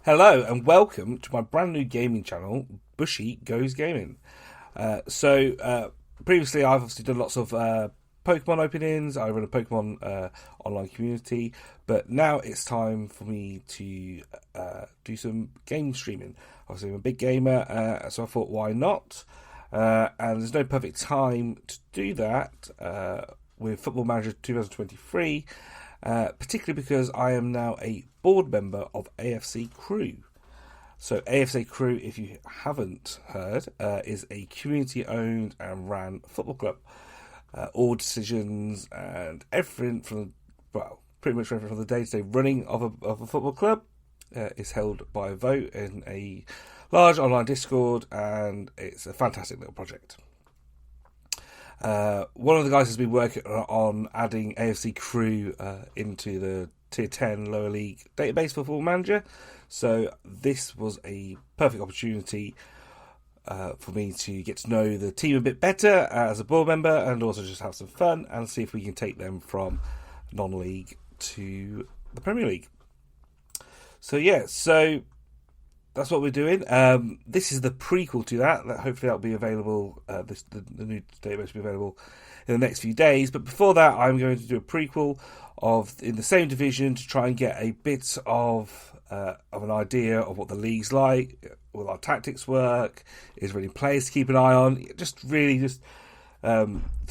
Hello and welcome to my brand new gaming channel, Bushy Goes Gaming. Previously I've obviously done lots of Pokemon openings. I run a Pokemon online community, but now it's time for me to do some game streaming. Obviously I'm a big gamer, so I thought why not? And there's no perfect time to do that with Football Manager 2023. Particularly because I am now a board member of AFC Crewe. So AFC Crewe, if you haven't heard, is a community-owned and ran football club. All decisions and everything pretty much everything from the day-to-day running of a football club is held by a vote in a large online Discord, and it's a fantastic little project. One of the guys has been working on adding AFC Crewe into the Tier 10 lower league database for Football Manager. So this was a perfect opportunity for me to get to know the team a bit better as a board member, and also just have some fun and see if we can take them from non-league to the Premier League. So that's what we're doing. This is the prequel to that. Hopefully that'll be available. The new database will be available in the next few days. But before that, I'm going to do a prequel in the same division to try and get a bit of an idea of what the league's like, will our tactics work, is there any players to keep an eye on, just to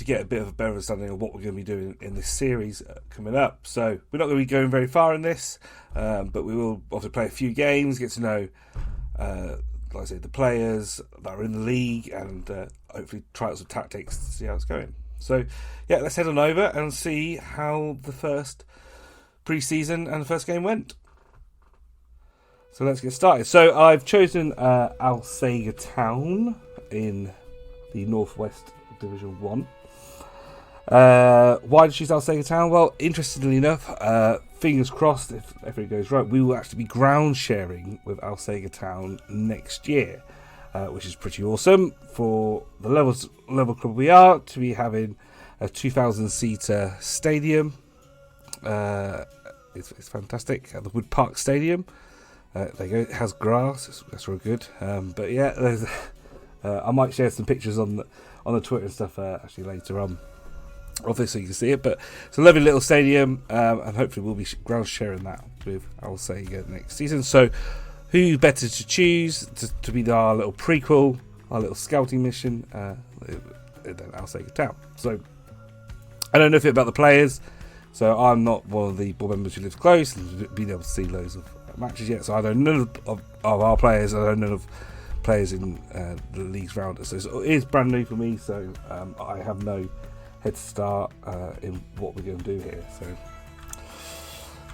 get a bit of a better understanding of what we're going to be doing in this series coming up. So we're not going to be going very far in this, but we will obviously play a few games, get to know, like I said, the players that are in the league, and hopefully try out some tactics to see how it's going. So yeah, let's head on over and see how the first pre-season and the first game went. So let's get started. So I've chosen Alsager Town in the Northwest Division 1. Why did I choose Alsager Town? Well, interestingly enough, fingers crossed, if everything goes right, we will actually be ground sharing with Alsager Town next year, which is pretty awesome for the level club we are to be having a 2,000-seater stadium. It's fantastic at the Wood Park Stadium. There you go. It has grass. That's real good. But yeah, there's. I might share some pictures on the Twitter and stuff actually later on, obviously you can see it. But it's a lovely little stadium, and hopefully we'll be ground sharing that with Alsager next season. So who better to choose to be our little prequel, our little scouting mission than Alsager Town. So I don't know anything about the players, so I'm not one of the board members who lives close and been able to see loads of matches yet, so I don't know none of our players. I don't know none of players in the leagues around us. So it is brand new for me, so I have no head start in what we're going to do here.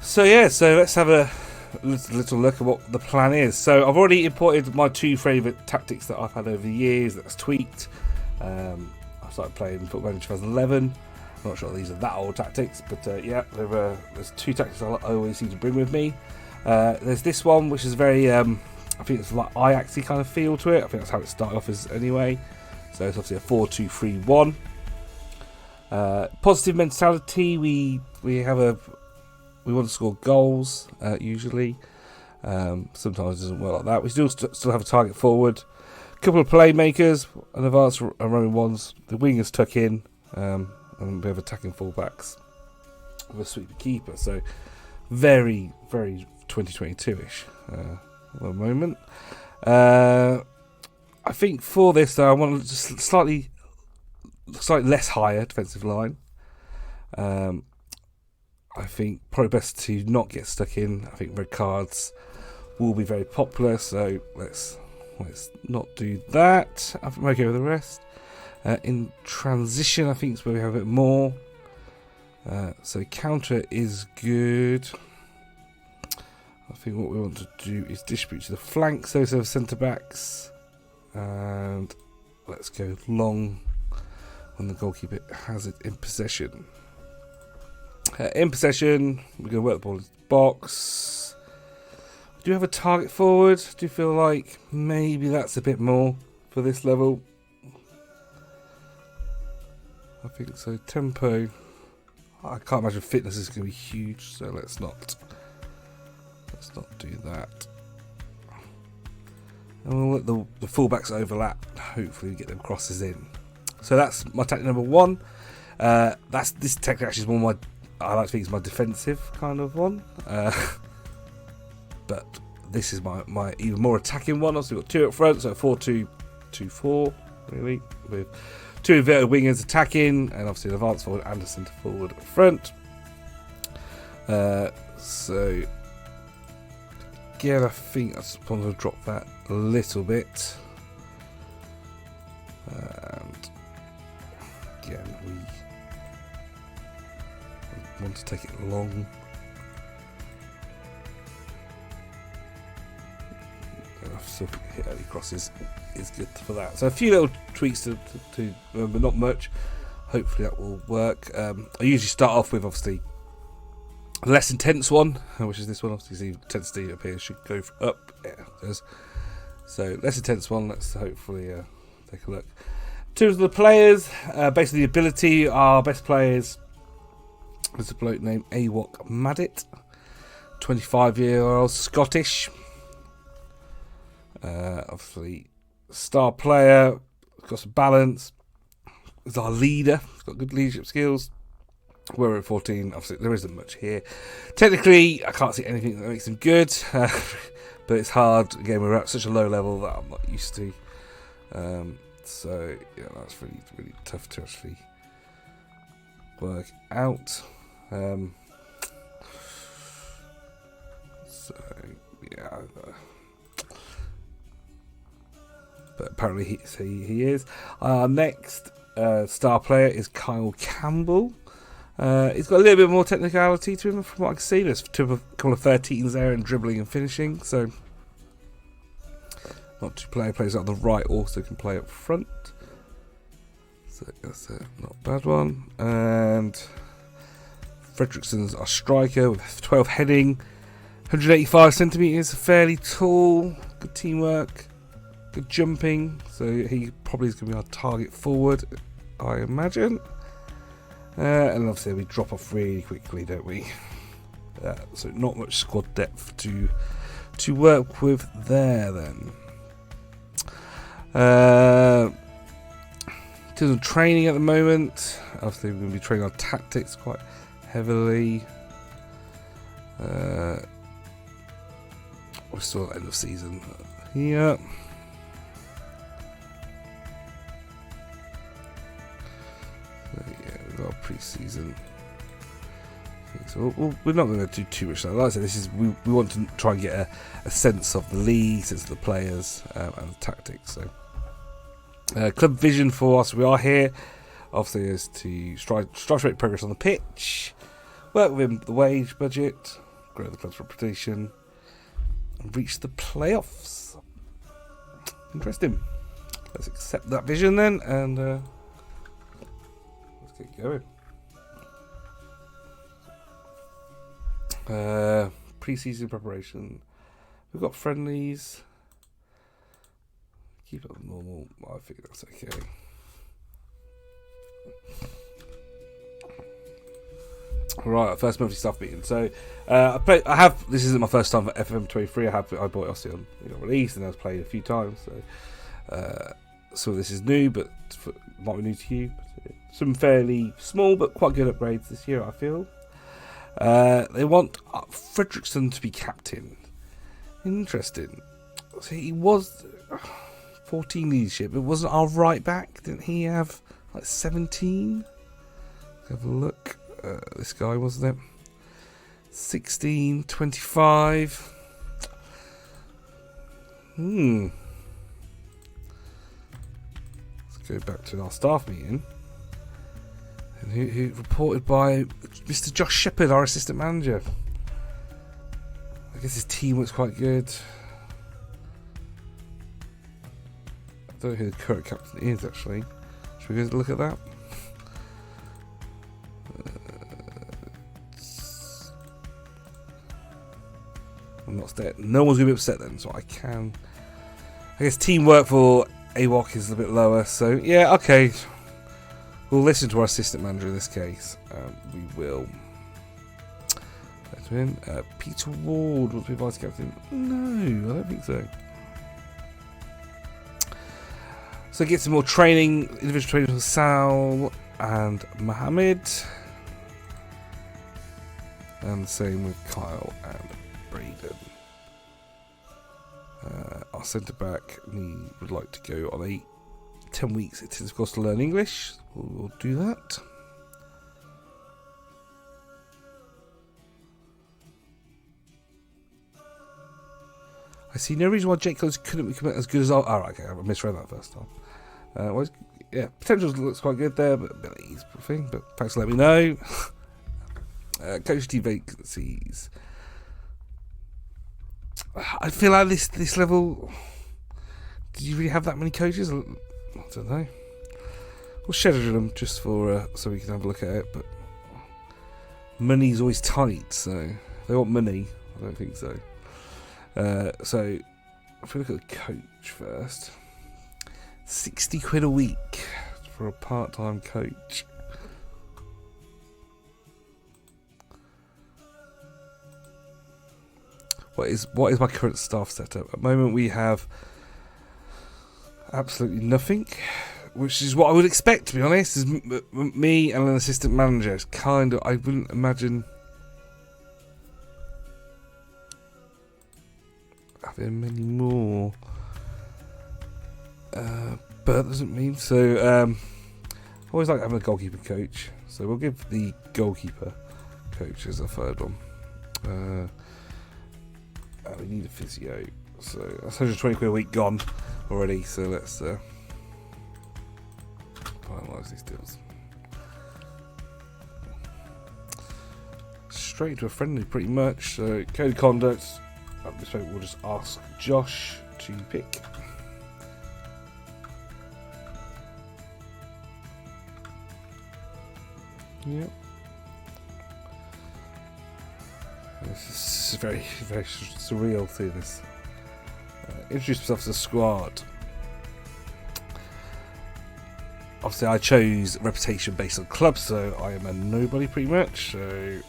So let's have a little look at what the plan is. So I've already imported my two favourite tactics that I've had over the years that's tweaked. I started playing Football Manager 2011. I'm not sure these are that old tactics, but there's two tactics I always seem to bring with me. There's this one, which is very, I think it's like Ajax-y kind of feel to it. I think that's how it started off as anyway. So it's obviously a 4-2-3-1. Positive mentality. We want to score goals usually. Sometimes it doesn't work like that. We still have a target forward. A couple of playmakers, an advanced and running ones. The wingers tuck in, and we have attacking fullbacks with a sweeper keeper. So very, very 2022-ish at the moment. I think for this, though, I want to just slightly less higher defensive line. I think probably best to not get stuck in. I think red cards will be very popular, so let's not do that. I'm okay with the rest. In transition, I think it's where we have a bit more. So counter is good. I think what we want to do is distribute to the flanks, those are centre backs, and let's go long when the goalkeeper has it in possession. In possession, we're going to work the ball in the box. We do have a target forward. Do you feel like maybe that's a bit more for this level? I think so. Tempo. I can't imagine fitness is going to be huge, so let's not do that. And we'll let the fullbacks overlap. Hopefully we get them crosses in. So that's my tactic number 1. This tactic actually is more I like to think it's my defensive kind of one. But this is my even more attacking one. Also, we've got 2 up front, so 4-2-2-4, really, with 2 inverted wingers attacking, and obviously an advanced forward and a centre forward up front. So again, I think I just want to drop that a little bit. And again, we want to take it long. So hit early crosses is good for that. So a few little tweaks to but not much. Hopefully that will work. I usually start off with obviously the less intense one, which is this one. Obviously, the intensity up here should go up. Yeah, it does. So less intense one. Let's hopefully take a look. In terms of the players, basically the ability, our best players. There's a bloke named Awok Madit, 25-year-old Scottish. Obviously, star player, got some balance. He's our leader. He's got good leadership skills. We're at 14. Obviously, there isn't much here. Technically, I can't see anything that makes him good, but it's hard. Again, we're at such a low level that I'm not used to. So yeah, that's really, really tough to actually work out. So yeah, but apparently he is. Our next star player is Kyle Campbell. He's got a little bit more technicality to him from what I can see. There's a couple of 13s there in dribbling and finishing, so not too plays on the right, also can play up front. So that's not a bad one. And Fredrickson's our striker with 12 heading, 185 centimetres, fairly tall, good teamwork, good jumping. So he probably is going to be our target forward, I imagine. And obviously we drop off really quickly, don't we? So not much squad depth to work with there then. In terms of training at the moment, obviously we're going to be training on tactics quite heavily. We're still at end of season here. Our pre-season. So we're not going to do too much. Like I said, this is we want to try and get a sense of the league, sense of the players, and the tactics. So, club vision for us, we are here. Obviously, is to strive to make progress on the pitch, work within the wage budget, grow the club's reputation, and reach the playoffs. Interesting. Let's accept that vision then, and. Get going. Pre-season preparation. We've got friendlies. Keep it normal. I think that's okay. Right, first monthly staff meeting. So I have. This isn't my first time at FM23. I bought it obviously on release, and I've played a few times. So this is new, but might be new to you. Some fairly small but quite good upgrades this year, I feel. They want Fredrickson to be captain. Interesting. So he was 14 leadership. It wasn't our right back. Didn't he have like 17? Let's have a look. This guy, wasn't it? 16, 25. Let's go back to our staff meeting. And who reported by Mr. Josh Shepherd, our assistant manager. I guess his team looks quite good. I don't know who the current captain is actually. Should we go look at that? I'm not upset. No one's going to be upset then, so I guess teamwork for AWOC is a bit lower, so yeah, okay. We'll listen to our assistant manager in this case. We will. Let him in. Peter Ward will be vice captain. No, I don't think so. So get some more training, individual training for Sal and Mohammed. And the same with Kyle and Braden. Our centre back would like to go on a 10 weeks intensive course to learn English. We'll do that. I see no reason why Jake Close couldn't become as good as all. Oh, okay, I misread that first time. Yeah, potential looks quite good there, but a bit easy thing. But thanks for letting me know. Coach team vacancies. I feel like this level. Did you really have that many coaches? I don't know. We'll schedule them just for so we can have a look at it. But money's always tight, so they want money. I don't think so. So if we look at the coach first, 60 quid a week for a part-time coach. What is my current staff setup? At the moment we have absolutely nothing, which is what I would expect, to be honest. Is me and an assistant manager. It's kind of, I wouldn't imagine having many more. But that doesn't mean so. I always like having a goalkeeper coach, so we'll give the goalkeeper coach as a third one. We need a physio, so that's 120 quid a week gone already. So let's finalise these deals. Straight into a friendly, pretty much. So code of conduct. At this point, we'll just ask Josh to pick. Yep. This is very, very surreal to this. Introduce myself to the squad. Obviously, I chose reputation based on club, so I am a nobody pretty much. So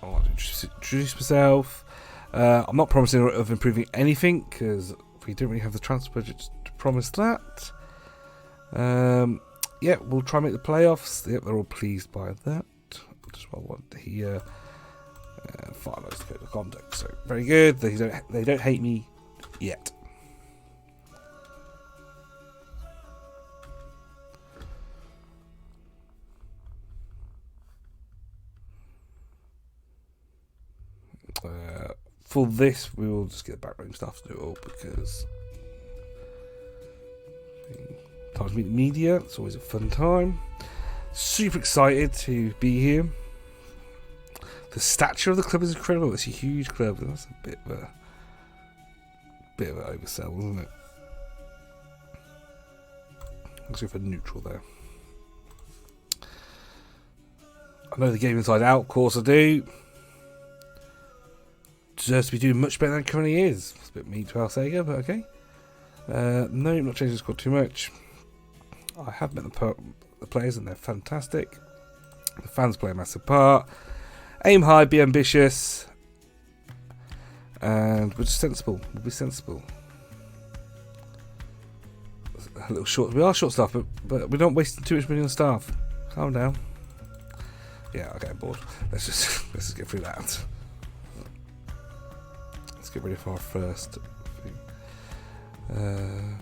I want to introduce myself. I'm not promising of improving anything because we don't really have the transfer budget to promise that. Yeah, we'll try and make the playoffs. Yep, they're all pleased by that. Just what I want to hear. Finalise the code of conduct. So very good. They don't hate me yet. For this, we will just get the backroom staff to do it all because time to meet the media. It's always a fun time. Super excited to be here. The stature of the club is incredible. It's a huge club. That's a bit of an oversell, isn't it? Let's go for neutral there. I know the game inside out, of course I do. Deserves to be doing much better than it currently is. It's a bit mean to Al Sega, but okay. No, not changing the squad too much. I have met the players and they're fantastic. The fans play a massive part. Aim high, be ambitious, and we're just sensible. We'll be sensible. A little short. We are short staff, but we're not wasting too much money on staff. Calm down. Yeah, okay, I'm bored. Let's just get through that. Let's get ready for our first thing.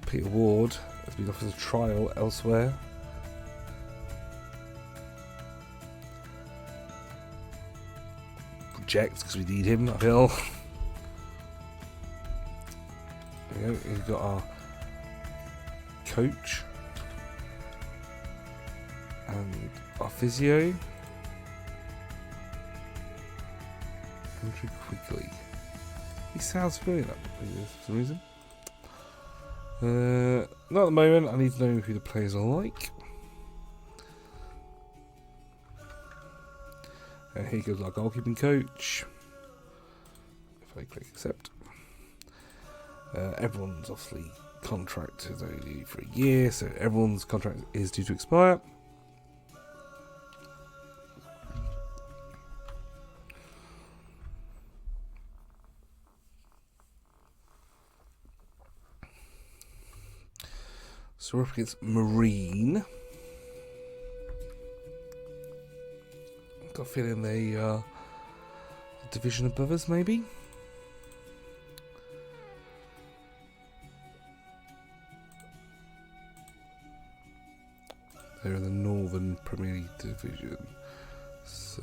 Peter Ward has been offered a trial elsewhere. Reject because we need him, I feel. There we go. We've got our coach and our physio. Andrew Quigley. He sounds familiar for some reason. Not at the moment. I need to know who the players are like. Here goes our goalkeeping coach. If I click accept. Everyone's obviously contracted only for a year, so everyone's contract is due to expire. So we're up against Marine. I've got a feeling they are a division above us, maybe. They're in the Northern Premier League division, so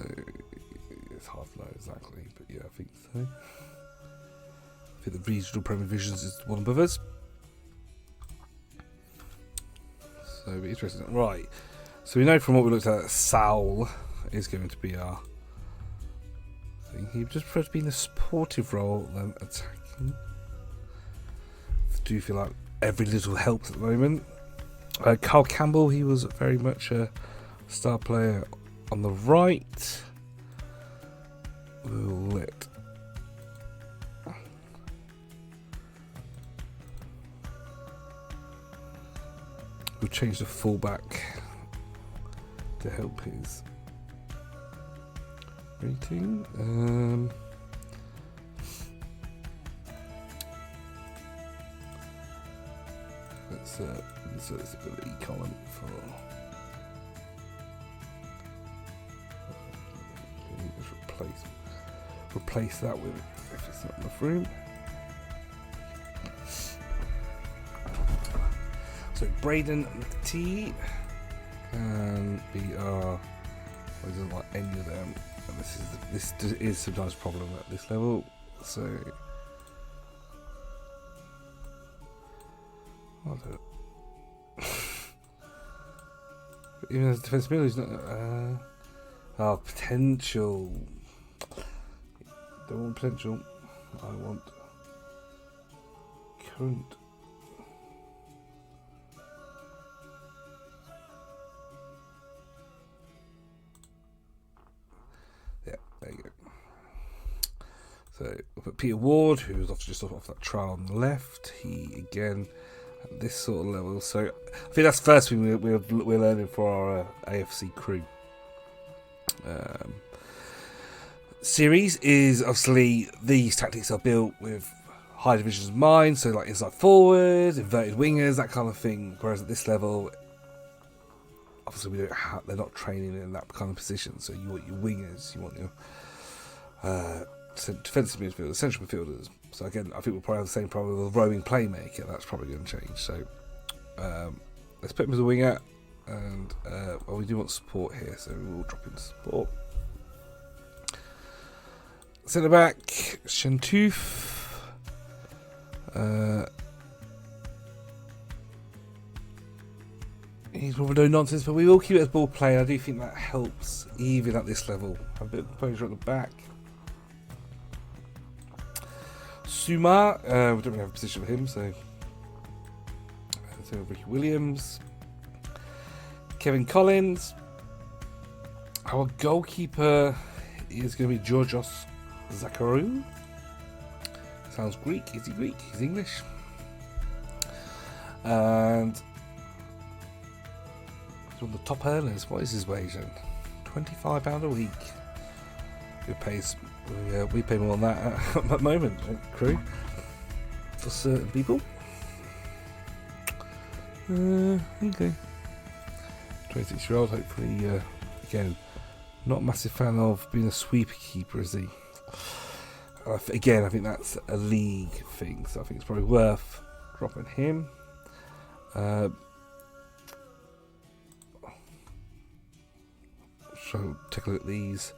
it's hard to know exactly, but yeah, I think so. I think the regional Premier Divisions is one above us. So it'll be interesting. Right, so we know from what we looked at that Saul is going to be our thing. He just prefers to be in a supportive role than attacking. I do feel like every little helps at the moment. Carl Campbell, he was very much a star player on the right. We'll let we'll change the fullback to help his rating. Let's insert this ability column for. Just replace that with if it's not enough room. So Braden McTee and BR. I don't like any of them, and this is sometimes a problem at this level. So I don't. Even as defensive midfielder, he's not. Potential. Don't want potential. I want current. Yeah, there you go. So we'll put Peter Ward, who was just off that trial on the left. He again at this sort of level. So I think that's the first thing we're learning for our AFC Crewe series is obviously these tactics are built with high divisions in mind, so like inside forwards, inverted wingers, that kind of thing. Whereas at this level, obviously we don't have, they're not training in that kind of position. So you want your wingers, you want your defensive midfielders, central midfielders. So again, I think we'll probably have the same problem with a roaming playmaker. That's probably going to change. So let's put him as a winger, and well, we do want support here, so we will drop in support. Centre back, Chantouf. He's probably no nonsense, but we will keep it as ball play. I do think that helps, even at this level. Have a bit of composure at the back. Suma, we don't really have a position for him, so Ricky Williams. Kevin Collins. Our goalkeeper is going to be Georgios Zakharou. Sounds Greek. Is he Greek? He's English. And he's one of the top earners. What is his wage then? £25 a week. We pay more than that at the moment, Crewe, for certain people. Okay. 26-year-old, hopefully, again, not a massive fan of being a sweeper keeper, is he? Again, I think that's a league thing, so I think it's probably worth dropping him. So take a look at these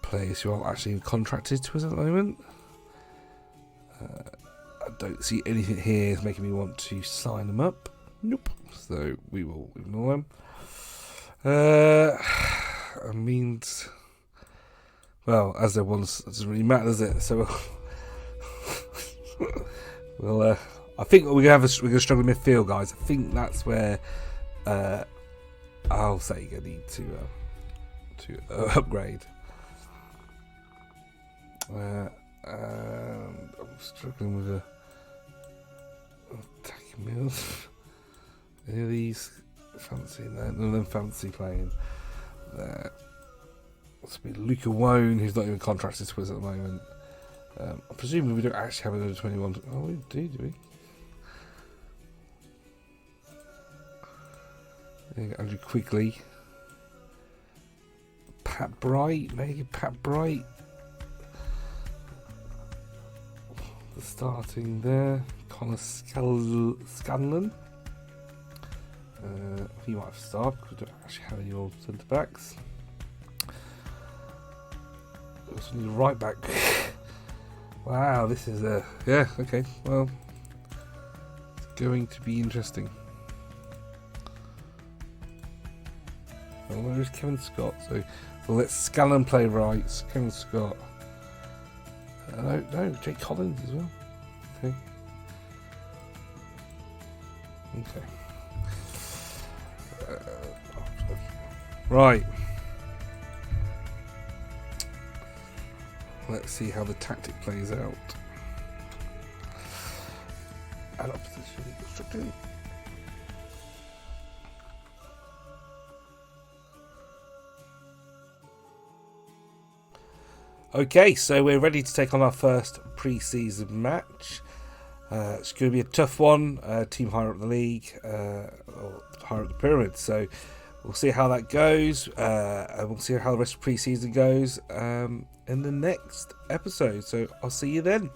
players who are actually contracted to us at the moment. I don't see anything here is making me want to sign them up. Nope. So we will ignore them. I mean, well, as there was, it doesn't really matter, does it? So well, I think we're gonna struggle midfield, guys. I think that's where I'll say you need to upgrade. And I'm struggling with attacking meals. Any of these fancy? None of them fancy playing. There. It's be Luca Wone, who's not even contracted to us at the moment. I'm presuming we don't actually have another 21. Oh, we do we? Andrew Quigley. Pat Bright, maybe Pat Bright. The starting there. Connor Scanlon. He might have started because we don't actually have any more centre backs. We also need a right back. Wow, this is yeah, okay, well, it's going to be interesting. Well, there is Kevin Scott, so we'll let Scanlon play right. Kevin Scott. No, Jake Collins as well. Okay. Right. Let's see how the tactic plays out. And opposition constructing. Okay, so we're ready to take on our first pre-season match. It's going to be a tough one. Team higher up the league, or higher up the pyramid. So we'll see how that goes. And we'll see how the rest of pre-season goes in the next episode. So I'll see you then.